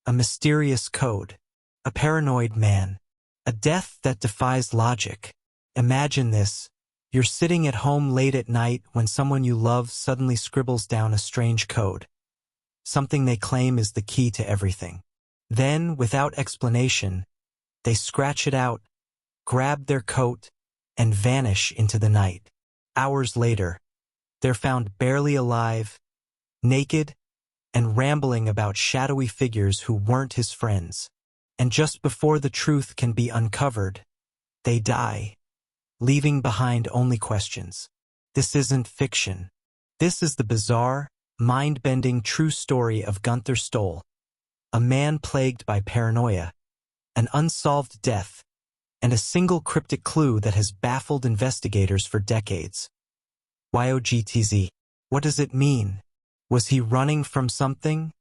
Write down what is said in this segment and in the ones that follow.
a mysterious code, a paranoid man, a death that defies logic. Imagine this. You're sitting at home late at night when someone you love suddenly scribbles down a strange code, something they claim is the key to everything. Then, without explanation, they scratch it out, grab their coat, and vanish into the night. Hours later, they're found barely alive, naked, and rambling about shadowy figures who weren't his friends. And just before the truth can be uncovered, they die, leaving behind only questions. This isn't fiction. This is the bizarre, mind-bending true story of Günther Stoll, a man plagued by paranoia, an unsolved death, and a single cryptic clue that has baffled investigators for decades. YOG'TZE. What does it mean? Was he running from something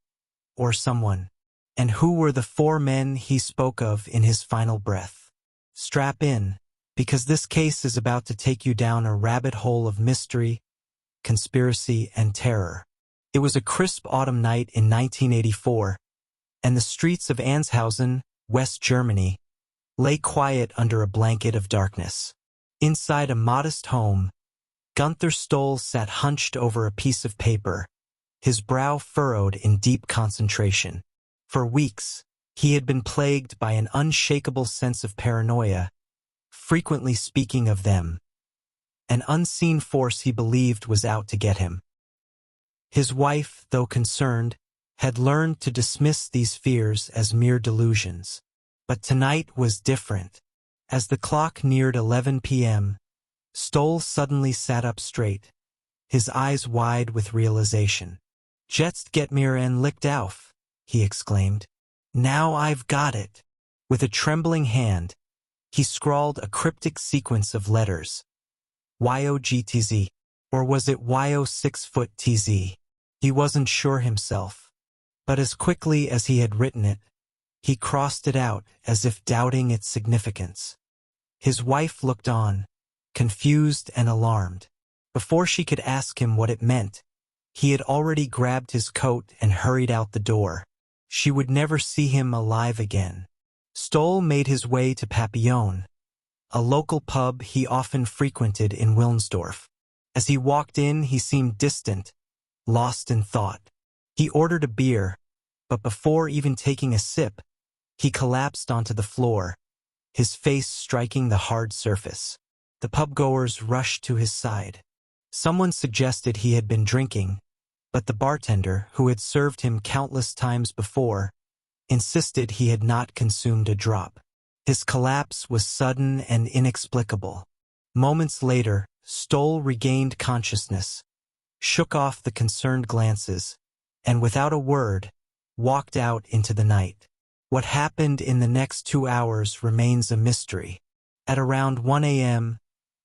or someone? And who were the four men he spoke of in his final breath? Strap in, because this case is about to take you down a rabbit hole of mystery, conspiracy, and terror. It was a crisp autumn night in 1984, and the streets of Anshausen, West Germany, lay quiet under a blanket of darkness. Inside a modest home, Günther Stoll sat hunched over a piece of paper, his brow furrowed in deep concentration. For weeks, he had been plagued by an unshakable sense of paranoia, frequently speaking of them, an unseen force he believed was out to get him. His wife, though concerned, had learned to dismiss these fears as mere delusions. But tonight was different. As the clock neared 11 p.m., Stoll suddenly sat up straight, his eyes wide with realization. "Jetzt get mir ein Licht auf," he exclaimed. "Now I've got it." With a trembling hand, he scrawled a cryptic sequence of letters. YOG'TZE. Or was it YO6'TZ? He wasn't sure himself. But as quickly as he had written it, he crossed it out as if doubting its significance. His wife looked on, confused and alarmed. Before she could ask him what it meant, he had already grabbed his coat and hurried out the door. She would never see him alive again. Stoll made his way to Papillon, a local pub he often frequented in Wilnsdorf. As he walked in, he seemed distant, lost in thought. He ordered a beer, but before even taking a sip, he collapsed onto the floor, his face striking the hard surface. The pub-goers rushed to his side. Someone suggested he had been drinking, but the bartender, who had served him countless times before, insisted he had not consumed a drop. His collapse was sudden and inexplicable. Moments later, Stoll regained consciousness, shook off the concerned glances, and without a word, walked out into the night. What happened in the next 2 hours remains a mystery. At around 1 a.m.,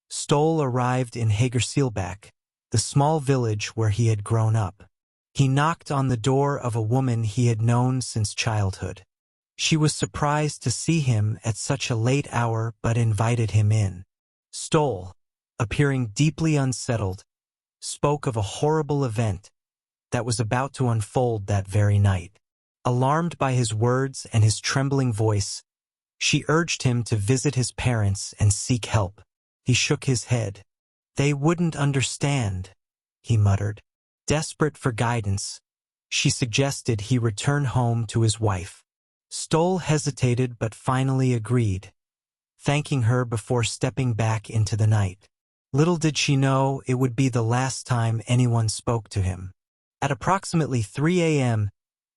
Stoll arrived in Hagerseelbach, the small village where he had grown up. He knocked on the door of a woman he had known since childhood. She was surprised to see him at such a late hour but invited him in. Stoll, appearing deeply unsettled, spoke of a horrible event that was about to unfold that very night. Alarmed by his words and his trembling voice, she urged him to visit his parents and seek help. He shook his head. "They wouldn't understand," he muttered. Desperate for guidance, she suggested he return home to his wife. Stoll hesitated but finally agreed, thanking her before stepping back into the night. Little did she know it would be the last time anyone spoke to him. At approximately 3 a.m.,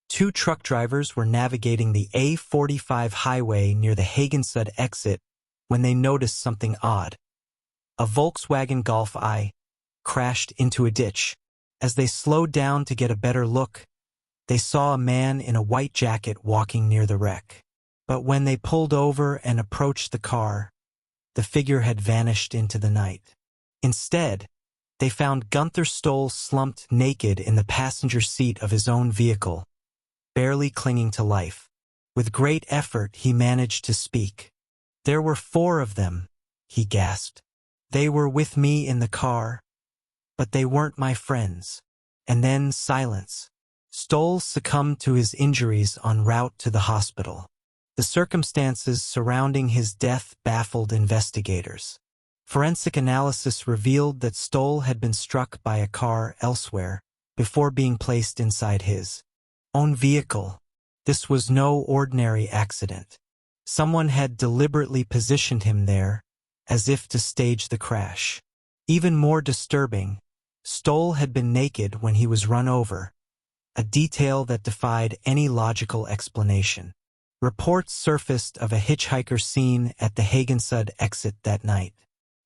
2 truck drivers were navigating the A45 highway near the Hagensud exit when they noticed something odd. A Volkswagen Golf I crashed into a ditch. As they slowed down to get a better look, they saw a man in a white jacket walking near the wreck. But when they pulled over and approached the car, the figure had vanished into the night. Instead, they found Günther Stoll slumped naked in the passenger seat of his own vehicle, barely clinging to life. With great effort, he managed to speak. "There were 4 of them," he gasped. "They were with me in the car, but they weren't my friends." And then silence. Stoll succumbed to his injuries en route to the hospital. The circumstances surrounding his death baffled investigators. Forensic analysis revealed that Stoll had been struck by a car elsewhere before being placed inside his own vehicle. This was no ordinary accident. Someone had deliberately positioned him there, as if to stage the crash. Even more disturbing, Stoll had been naked when he was run over, a detail that defied any logical explanation. Reports surfaced of a hitchhiker seen at the YOG'TZE exit that night.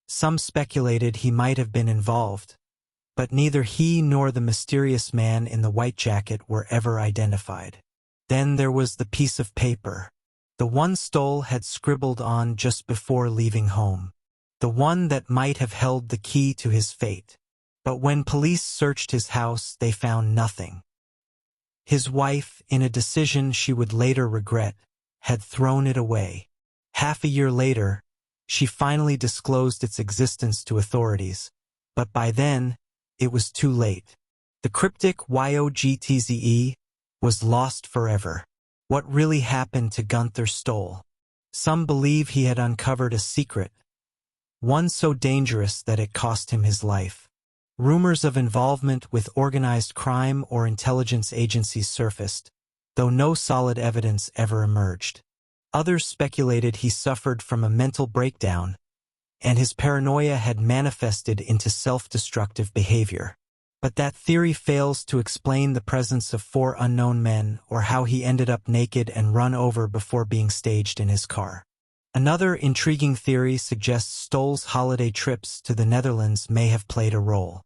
Some speculated he might have been involved, but neither he nor the mysterious man in the white jacket were ever identified. Then there was the piece of paper, the one Stoll had scribbled on just before leaving home, the one that might have held the key to his fate. But when police searched his house, they found nothing. His wife, in a decision she would later regret, had thrown it away. Half a year later, she finally disclosed its existence to authorities, but by then, it was too late. The cryptic YOG'TZE was lost forever. What really happened to Günther Stoll? Some believe he had uncovered a secret, one so dangerous that it cost him his life. Rumors of involvement with organized crime or intelligence agencies surfaced, though no solid evidence ever emerged. Others speculated he suffered from a mental breakdown, and his paranoia had manifested into self-destructive behavior. But that theory fails to explain the presence of 4 unknown men or how he ended up naked and run over before being staged in his car. Another intriguing theory suggests Stoll's holiday trips to the Netherlands may have played a role.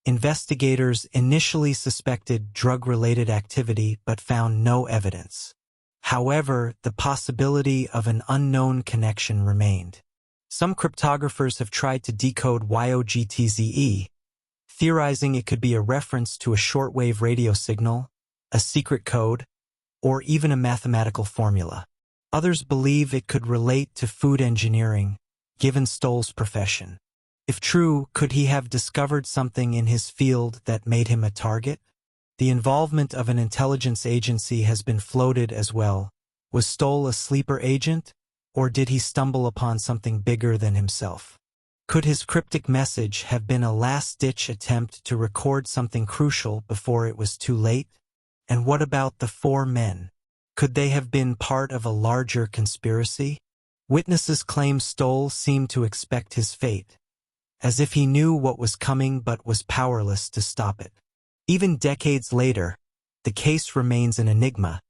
Investigators initially suspected drug-related activity but found no evidence. However, the possibility of an unknown connection remained. Some cryptographers have tried to decode YOG'TZE, theorizing it could be a reference to a shortwave radio signal, a secret code, or even a mathematical formula. Others believe it could relate to food engineering, given Stoll's profession. If true, could he have discovered something in his field that made him a target? The involvement of an intelligence agency has been floated as well. Was Stoll a sleeper agent, or did he stumble upon something bigger than himself? Could his cryptic message have been a last-ditch attempt to record something crucial before it was too late? And what about the 4 men? Could they have been part of a larger conspiracy? Witnesses claim Stoll seemed to expect his fate, as if he knew what was coming but was powerless to stop it. Even decades later, the case remains an enigma,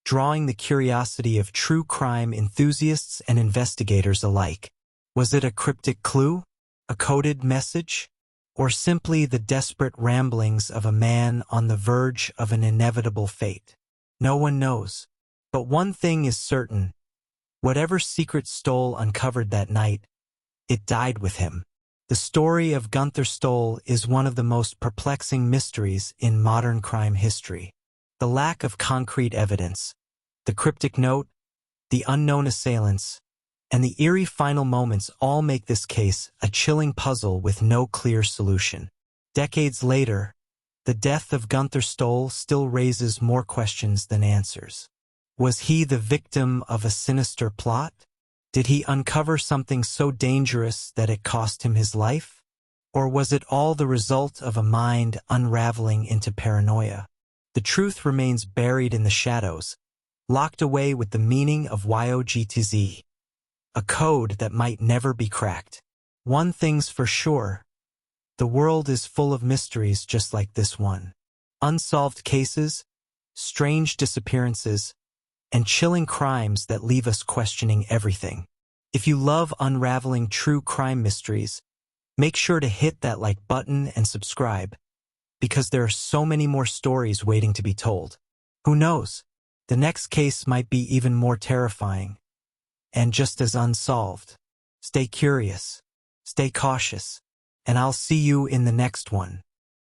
drawing the curiosity of true crime enthusiasts and investigators alike. Was it a cryptic clue, a coded message, or simply the desperate ramblings of a man on the verge of an inevitable fate? No one knows. But one thing is certain: whatever secret Stoll uncovered that night, it died with him. The story of Günther Stoll is one of the most perplexing mysteries in modern crime history. The lack of concrete evidence, the cryptic note, the unknown assailants, and the eerie final moments all make this case a chilling puzzle with no clear solution. Decades later, the death of Günther Stoll still raises more questions than answers. Was he the victim of a sinister plot? Did he uncover something so dangerous that it cost him his life? Or was it all the result of a mind unraveling into paranoia? The truth remains buried in the shadows, locked away with the meaning of YOG'TZE, a code that might never be cracked. One thing's for sure: the world is full of mysteries just like this one. Unsolved cases, strange disappearances, and chilling crimes that leave us questioning everything. If you love unraveling true crime mysteries, make sure to hit that like button and subscribe, because there are so many more stories waiting to be told. Who knows? The next case might be even more terrifying, and just as unsolved. Stay curious, stay cautious, and I'll see you in the next one.